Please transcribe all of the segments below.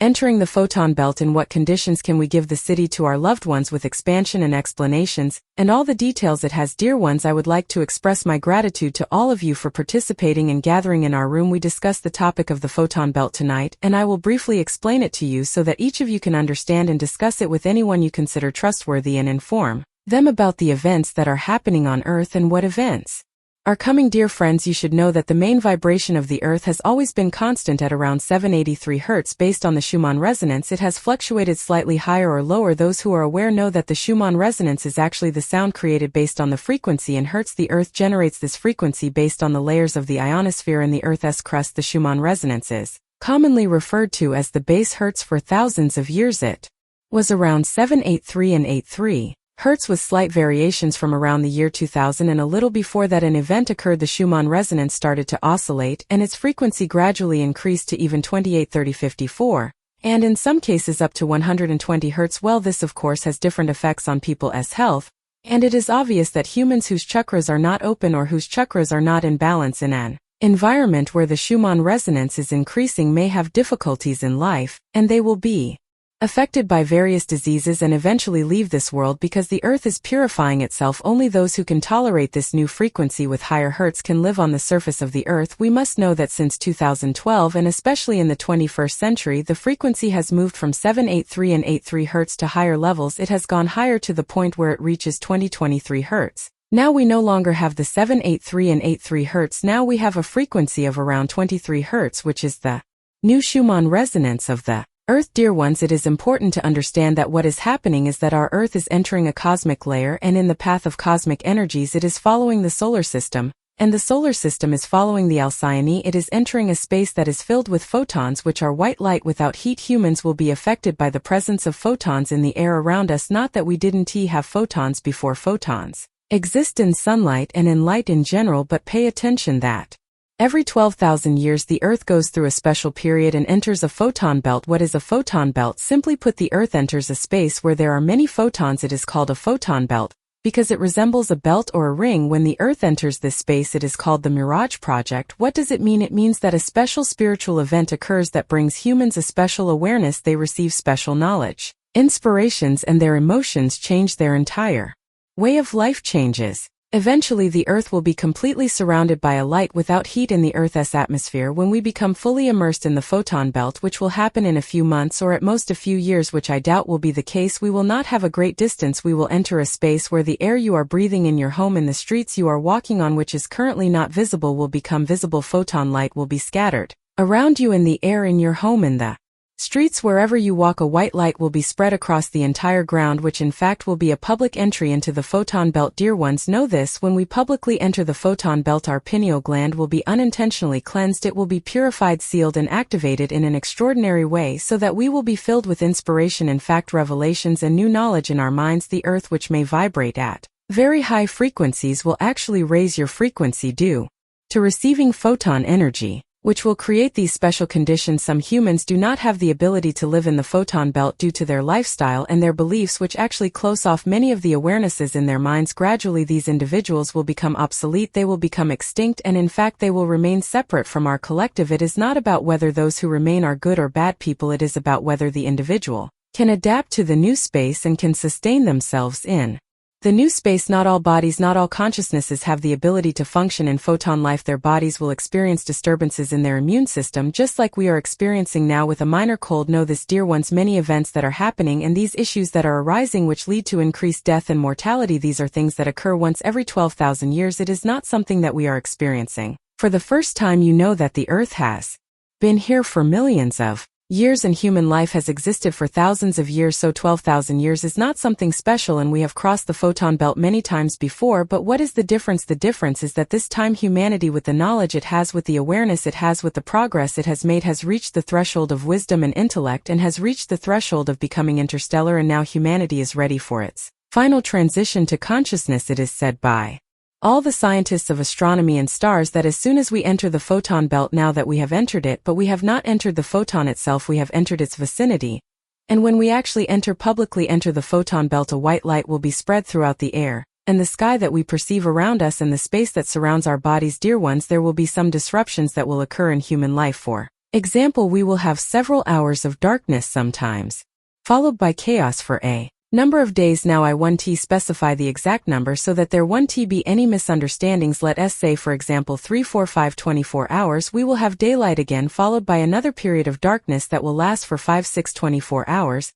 Entering the photon belt, in what conditions can we give the city to our loved ones, with expansion and explanations, and all the details it has. Dear ones, I would like to express my gratitude to all of you for participating and gathering in our room. We discuss the topic of the photon belt tonight, and I will briefly explain it to you so that each of you can understand and discuss it with anyone you consider trustworthy and inform them about the events that are happening on Earth and what events are coming. Dear friends, you should know that the main vibration of the Earth has always been constant at around 783 Hz based on the Schumann resonance. It has fluctuated slightly higher or lower. Those who are aware know that the Schumann resonance is actually the sound created based on the frequency in Hertz. The Earth generates this frequency based on the layers of the ionosphere and the Earth's crust. The Schumann resonance is commonly referred to as the base Hertz. For thousands of years it was around 783 and 83 Hertz, with slight variations from around the year 2000, and a little before that an event occurred. The Schumann resonance started to oscillate, and its frequency gradually increased to even 28, 30, 54, and in some cases up to 120 Hertz. Well, this of course has different effects on people's health, and it is obvious that humans whose chakras are not open or whose chakras are not in balance in an environment where the Schumann resonance is increasing may have difficulties in life, and they will be affected by various diseases and eventually leave this world, because the Earth is purifying itself. Only those who can tolerate this new frequency with higher Hertz can live on the surface of the Earth. We must know that since 2012, and especially in the 21st century, the frequency has moved from 783 and 83 Hertz to higher levels. It has gone higher to the point where it reaches 2023 Hertz. Now we no longer have the 783 and 83 Hertz. Now we have a frequency of around 23 Hertz, which is the new Schumann resonance of the Earth. Dear ones, it is important to understand that what is happening is that our Earth is entering a cosmic layer, and in the path of cosmic energies it is following the solar system, and the solar system is following the Alcyone. It is entering a space that is filled with photons, which are white light without heat. Humans will be affected by the presence of photons in the air around us. Not that we didn't have photons before. Photons exist in sunlight and in light in general, but pay attention that every 12,000 years the Earth goes through a special period and enters a photon belt. What is a photon belt? Simply put, the Earth enters a space where there are many photons. It is called a photon belt because it resembles a belt or a ring. When the Earth enters this space, it is called the Mirage Project. What does it mean? It means that a special spiritual event occurs that brings humans a special awareness. They receive special knowledge, inspirations, and their emotions change. Their entire way of life changes. Eventually the Earth will be completely surrounded by a light without heat in the Earth's atmosphere. When we become fully immersed in the photon belt, which will happen in a few months or at most a few years, which I doubt will be the case, we will not have a great distance. We will enter a space where the air you are breathing in your home, in the streets you are walking on, which is currently not visible, will become visible. Photon light will be scattered around you in the air, in your home, in the streets, wherever you walk. A white light will be spread across the entire ground, which in fact will be a public entry into the photon belt. Dear ones, know this: when we publicly enter the photon belt, our pineal gland will be unintentionally cleansed. It will be purified, sealed, and activated in an extraordinary way, so that we will be filled with inspiration, in fact revelations, and new knowledge in our minds. The Earth, which may vibrate at very high frequencies, will actually raise your frequency due to receiving photon energy, which will create these special conditions. Some humans do not have the ability to live in the photon belt due to their lifestyle and their beliefs, which actually close off many of the awarenesses in their minds. Gradually these individuals will become obsolete, they will become extinct, and in fact they will remain separate from our collective. It is not about whether those who remain are good or bad people, it is about whether the individual can adapt to the new space and can sustain themselves in the new space. Not all bodies, not all consciousnesses have the ability to function in photon life. Their bodies will experience disturbances in their immune system, just like we are experiencing now with a minor cold. Know this, dear ones, many events that are happening and these issues that are arising which lead to increased death and mortality, these are things that occur once every 12,000 years. It is not something that we are experiencing for the first time. You know that the Earth has been here for millions of years and human life has existed for thousands of years, so 12,000 years is not something special, and we have crossed the photon belt many times before. But what is the difference? The difference is that this time humanity, with the knowledge it has, with the awareness it has, with the progress it has made, has reached the threshold of wisdom and intellect and has reached the threshold of becoming interstellar, and now humanity is ready for its final transition to consciousness. It is said by all the scientists of astronomy and stars that as soon as we enter the photon belt, now that we have entered it, but we have not entered the photon itself, we have entered its vicinity, and when we actually publicly enter the photon belt, a white light will be spread throughout the air and the sky that we perceive around us and the space that surrounds our bodies. Dear ones, there will be some disruptions that will occur in human life for Example, we will have several hours of darkness sometimes, followed by chaos for a number of days. Now I 1t specify the exact number so that there won't be any misunderstandings. Let us say for example 3, 4, 5, 24 hours we will have daylight again, followed by another period of darkness that will last for 5, 6, 24 hours.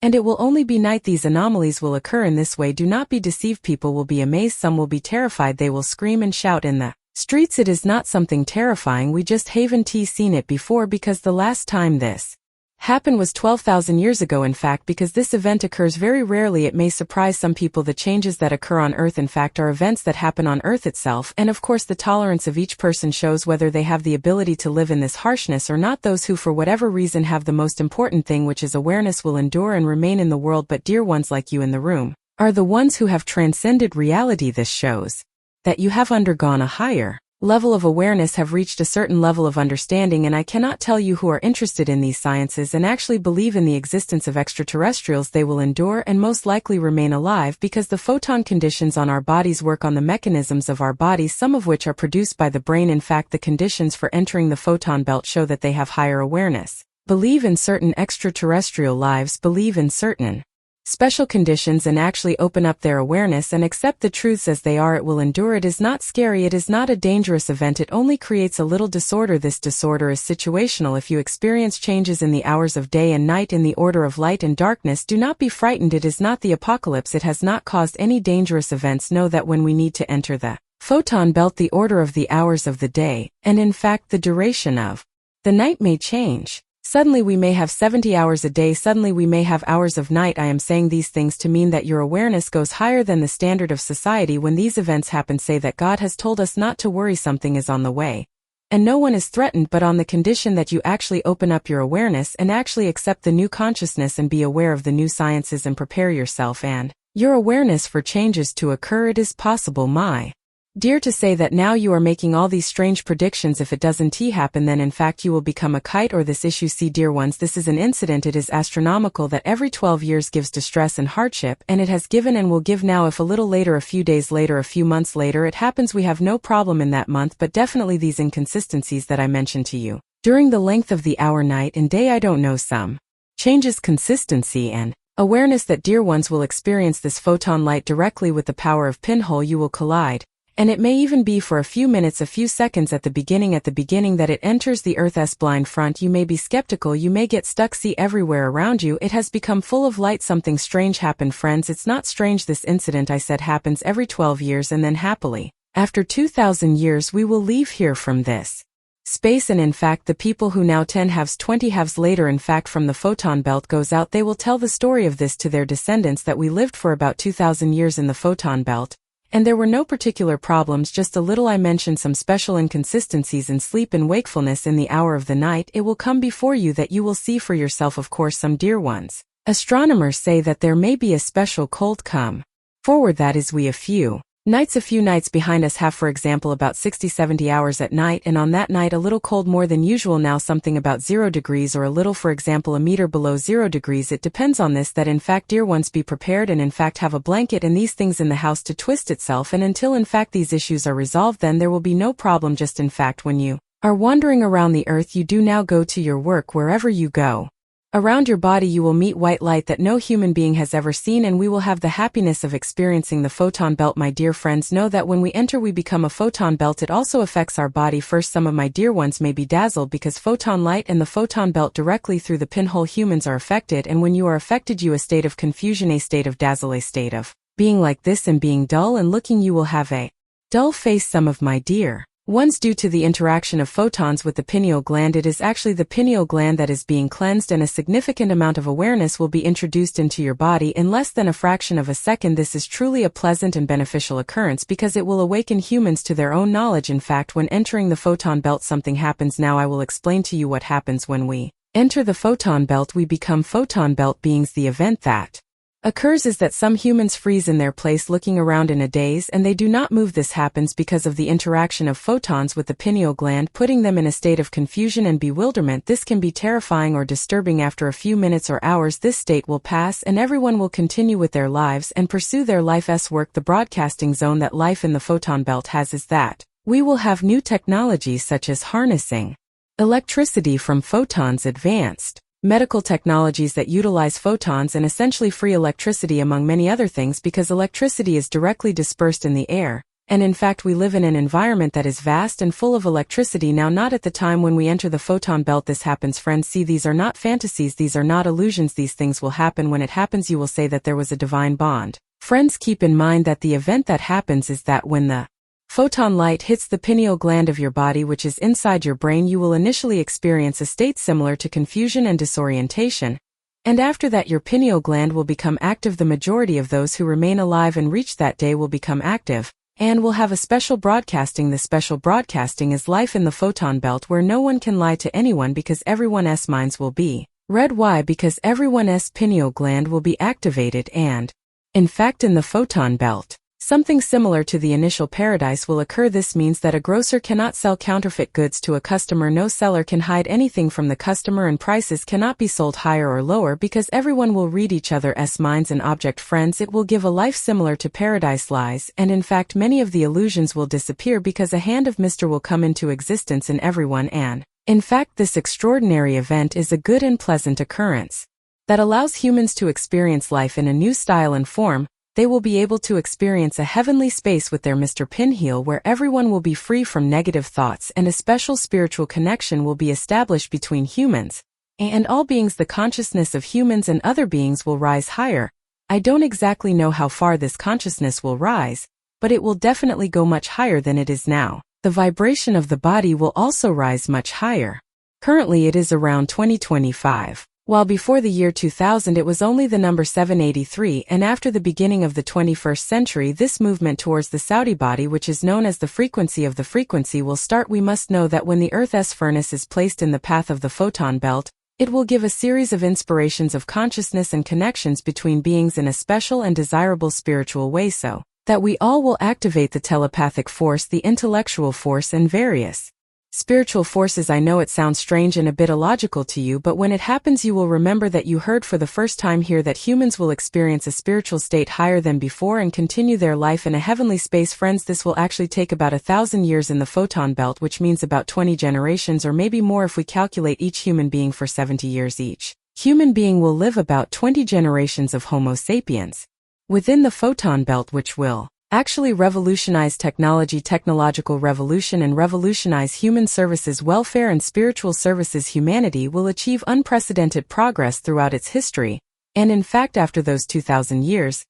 And it will only be night. These anomalies will occur in this way. Do not be deceived. People will be amazed, some will be terrified, they will scream and shout in the streets. It is not something terrifying, we just haven't seen it before, because the last time this happened was 12,000 years ago. In fact, because this event occurs very rarely, it may surprise some people. The changes that occur on Earth in fact are events that happen on Earth itself, and of course the tolerance of each person shows whether they have the ability to live in this harshness or not. Those who for whatever reason have the most important thing, which is awareness, will endure and remain in the world. But dear ones like you in the room are the ones who have transcended reality. This shows that you have undergone a higher level of awareness, have reached a certain level of understanding, and I cannot tell you who are interested in these sciences and actually believe in the existence of extraterrestrials, they will endure and most likely remain alive, because the photon conditions on our bodies work on the mechanisms of our bodies, some of which are produced by the brain. In fact, the conditions for entering the photon belt show that they have higher awareness, believe in certain extraterrestrial lives, believe in certain special conditions, and actually open up their awareness and accept the truths as they are. It will endure. It is not scary. It is not a dangerous event. It only creates a little disorder. This disorder is situational. If you experience changes in the hours of day and night, in the order of light and darkness, do not be frightened. It is not the apocalypse. It has not caused any dangerous events. Know that when we need to enter the photon belt, the order of the hours of the day, and in fact the duration of the night, may change. Suddenly we may have 70 hours a day, suddenly we may have hours of night. I am saying these things to mean that your awareness goes higher than the standard of society. When these events happen, say that God has told us not to worry, something is on the way, and no one is threatened, but on the condition that you actually open up your awareness and actually accept the new consciousness and be aware of the new sciences and prepare yourself and your awareness for changes to occur. It is possible, my dear, to say that now you are making all these strange predictions. If it doesn't happen, then in fact you will become a kite or this issue. See, dear ones, this is an incident. It is astronomical that every 12 years gives distress and hardship, and it has given and will give now. If a little later, a few days later, a few months later it happens, we have no problem in that month, but definitely these inconsistencies that I mentioned to you during the length of the hour, night and day, I don't know, some changes, consistency and awareness, that dear ones will experience this photon light directly with the power of pinhole. You will collide, and it may even be for a few minutes, a few seconds at the beginning that it enters the Earth's blind front. You may be skeptical, you may get stuck. See, everywhere around you it has become full of light. Something strange happened, friends. It's not strange. This incident, I said, happens every 12 years, and then happily, after 2,000 years, we will leave here from this space. And in fact the people who now 10 halves 20 halves later, in fact from the photon belt goes out, they will tell the story of this to their descendants, that we lived for about 2,000 years in the photon belt. And there were no particular problems, just a little. I mentioned some special inconsistencies in sleep and wakefulness in the hour of the night. It will come before you that you will see for yourself. Of course, some dear ones, astronomers say that there may be a special cold come forward, that is, we a few nights behind us have, for example, about 60-70 hours at night, and on that night a little cold, more than usual. Now something about 0 degrees or a little, for example, a meter below 0 degrees. It depends on this, that in fact, dear ones, be prepared and in fact have a blanket and these things in the house to twist itself, and until in fact these issues are resolved, then there will be no problem. Just in fact, when you are wandering around the earth, you do now go to your work, wherever you go around your body, you will meet white light that no human being has ever seen, and we will have the happiness of experiencing the photon belt. My dear friends, know that when we enter, we become a photon belt. It also affects our body. First, some of my dear ones may be dazzled because photon light and the photon belt directly through the pinhole. Humans are affected, and when you are affected, you a state of confusion, a state of dazzle, a state of being like this and being dull and looking. You will have a dull face, some of my dear ones, due to the interaction of photons with the pineal gland. It is actually the pineal gland that is being cleansed, and a significant amount of awareness will be introduced into your body in less than a fraction of a second. This is truly a pleasant and beneficial occurrence because it will awaken humans to their own knowledge. In fact, when entering the photon belt, something happens. Now I will explain to you what happens when we enter the photon belt. We become photon belt beings. The event that occurs is that some humans freeze in their place, looking around in a daze, and they do not move. This happens because of the interaction of photons with the pineal gland, putting them in a state of confusion and bewilderment. This can be terrifying or disturbing. After a few minutes or hours, this state will pass and everyone will continue with their lives and pursue their life's work. The broadcasting zone that life in the photon belt has is that we will have new technologies such as harnessing Electricity from photons. Advanced medical technologies that utilize photons and essentially free electricity among many other things, because electricity is directly dispersed in the air. And in fact, we live in an environment that is vast and full of electricity now, not at the time when we enter the photon belt. This happens, friends. See, these are not fantasies, these are not illusions. These things will happen. When it happens, you will say that there was a divine bond. Friends, keep in mind that the event that happens is that when the photon light hits the pineal gland of your body, which is inside your brain, you will initially experience a state similar to confusion and disorientation. And after that, your pineal gland will become active. The majority of those who remain alive and reach that day will become active, and will have a special broadcasting. The special broadcasting is life in the photon belt, where no one can lie to anyone, because everyone's minds will be read. Why? Because everyone's pineal gland will be activated, and in fact, in the photon belt, something similar to the initial paradise will occur. This means that a grocer cannot sell counterfeit goods to a customer. No seller can hide anything from the customer, and prices cannot be sold higher or lower, because everyone will read each other's minds and object. Friends, it will give a life similar to paradise lies, and in fact many of the illusions will disappear, because a hand of Mr. will come into existence in everyone, and in fact this extraordinary event is a good and pleasant occurrence that allows humans to experience life in a new style and form. They will be able to experience a heavenly space with their Mr. Pinwheel, where everyone will be free from negative thoughts, and a special spiritual connection will be established between humans and all beings. The consciousness of humans and other beings will rise higher. I don't exactly know how far this consciousness will rise, but it will definitely go much higher than it is now. The vibration of the body will also rise much higher. Currently it is around 2025. While before the year 2000 it was only the number 783, and after the beginning of the 21st century this movement towards the Saudi body, which is known as the frequency of the frequency, will start. We must know that when the Earth's furnace is placed in the path of the photon belt, it will give a series of inspirations of consciousness and connections between beings in a special and desirable spiritual way, so that we all will activate the telepathic force, the intellectual force, and various spiritual forces. I know it sounds strange and a bit illogical to you, but when it happens you will remember that you heard for the first time here that humans will experience a spiritual state higher than before and continue their life in a heavenly space. Friends, this will actually take about 1,000 years in the photon belt, which means about 20 generations, or maybe more if we calculate each human being for 70 years each. Human being will live about 20 generations of Homo sapiens within the photon belt, which will actually revolutionize technology, technological revolution, and revolutionize human services, welfare, and spiritual services. Humanity will achieve unprecedented progress throughout its history, and in fact after those 2,000 years,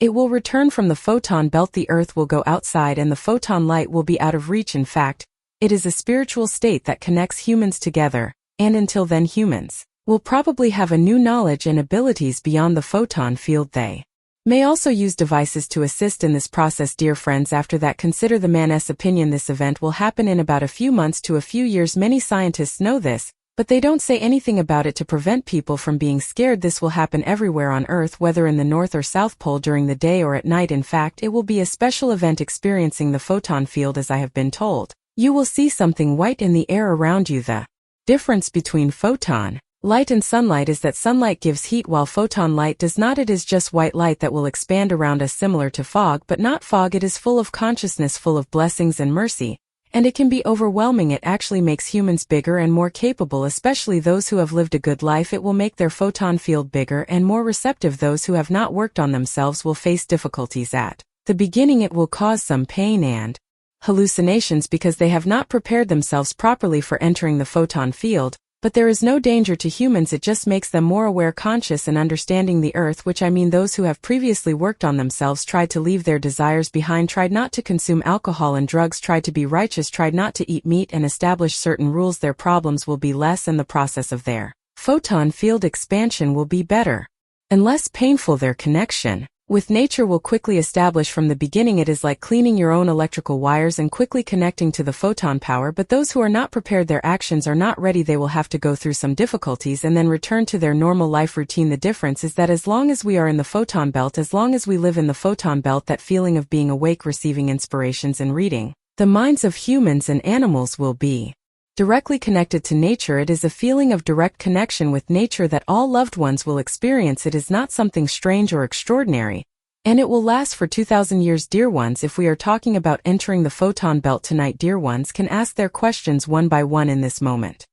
it will return from the photon belt. The Earth will go outside and the photon light will be out of reach. In fact, it is a spiritual state that connects humans together, and until then humans will probably have a new knowledge and abilities beyond the photon field. They may also use devices to assist in this process. Dear friends, after that, consider the man's opinion. This event will happen in about a few months to a few years. Many scientists know this, but they don't say anything about it to prevent people from being scared. This will happen everywhere on Earth, whether in the North or South Pole, during the day or at night. In fact, it will be a special event experiencing the photon field. As I have been told, you will see something white in the air around you. The difference between photon light and sunlight is that sunlight gives heat while photon light does not. It is just white light that will expand around us, similar to fog, but not fog. It is full of consciousness, full of blessings and mercy, and it can be overwhelming. It actually makes humans bigger and more capable, especially those who have lived a good life. It will make their photon field bigger and more receptive. Those who have not worked on themselves will face difficulties at the beginning. It will cause some pain and hallucinations because they have not prepared themselves properly for entering the photon field. But there is no danger to humans. It just makes them more aware, conscious, and understanding the Earth, which I mean those who have previously worked on themselves, tried to leave their desires behind, tried not to consume alcohol and drugs, tried to be righteous, tried not to eat meat, and establish certain rules. Their problems will be less, and the process of their photon field expansion will be better and less painful. Their connection with nature will quickly establish from the beginning. It is like cleaning your own electrical wires and quickly connecting to the photon power. But those who are not prepared, their actions are not ready. They will have to go through some difficulties and then return to their normal life routine. The difference is that as long as we are in the photon belt, as long as we live in the photon belt, that feeling of being awake, receiving inspirations, and reading the minds of humans and animals will be directly connected to nature. It is a feeling of direct connection with nature that all loved ones will experience. It is not something strange or extraordinary. And it will last for 2,000 years, dear ones. If we are talking about entering the photon belt tonight, dear ones can ask their questions one by one in this moment.